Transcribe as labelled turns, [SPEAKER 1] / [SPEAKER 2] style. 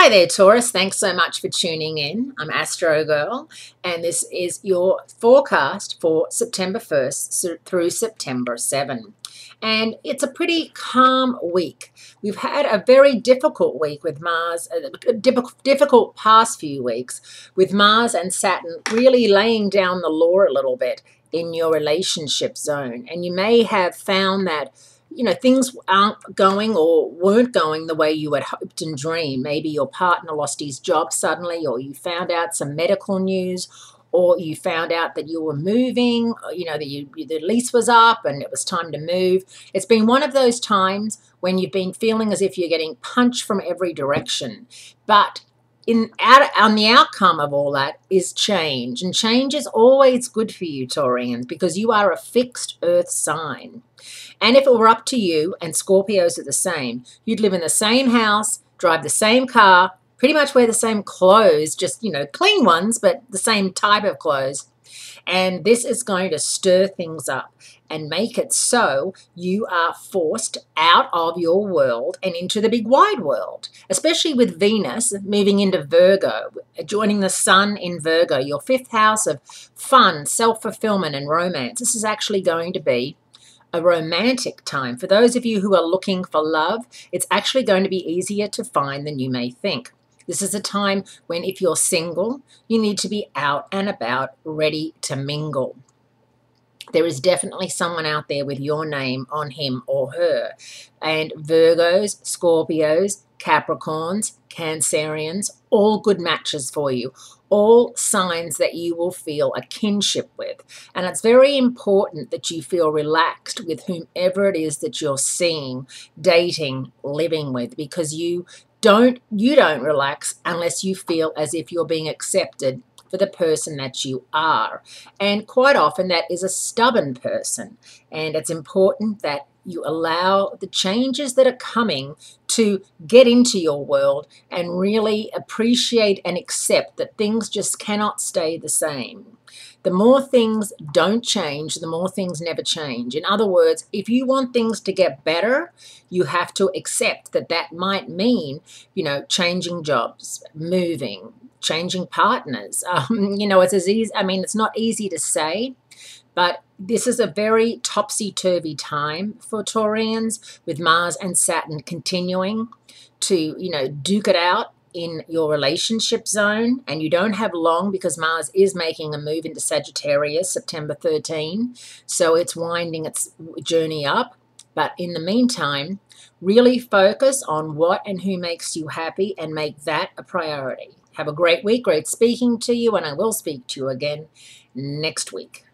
[SPEAKER 1] Hi there, Taurus. Thanks so much for tuning in. I'm Astrogirl, and this is your forecast for September 1st through September 7. And it's a pretty calm week. We've had a very difficult week with Mars, difficult past few weeks with Mars and Saturn really laying down the law a little bit in your relationship zone. And you may have found that things aren't going or weren't going the way you had hoped and dreamed. Maybe your partner lost his job suddenly, or you found out some medical news, or you found out that you were moving, that the lease was up and it was time to move. It's been one of those times when you've been feeling as if you're getting punched from every direction. But on the outcome of all that is change. And change is always good for you, Taurians, because you are a fixed earth sign. And if it were up to you, and Scorpios are the same, you'd live in the same house, drive the same car, pretty much wear the same clothes, just, clean ones, but the same type of clothes. And this is going to stir things up and make it so you are forced out of your world and into the big wide world, especially with Venus moving into Virgo, joining the Sun in Virgo, your fifth house of fun, self-fulfillment, and romance. This is actually going to be a romantic time. For those of you who are looking for love, it's actually going to be easier to find than you may think. This is a time when, if you're single, you need to be out and about, ready to mingle. There is definitely someone out there with your name on him or her. And Virgos, Scorpios, Capricorns, Cancerians, all good matches for you. All signs that you will feel a kinship with. And it's very important that you feel relaxed with whomever it is that you're seeing, dating, living with, because you don't relax unless you feel as if you're being accepted for the person that you are. And quite often that is a stubborn person. And it's important that you allow the changes that are coming to get into your world and really appreciate and accept that things just cannot stay the same. The more things don't change, the more things never change. In other words, if you want things to get better, you have to accept that that might mean, changing jobs, moving, changing partners. It's as easy. It's not easy to say, but this is a very topsy-turvy time for Taurians, with Mars and Saturn continuing to, duke it out in your relationship zone. And you don't have long, because Mars is making a move into Sagittarius September 13. So it's winding its journey up. But in the meantime, really focus on what and who makes you happy and make that a priority. Have a great week. Great speaking to you, and I will speak to you again next week.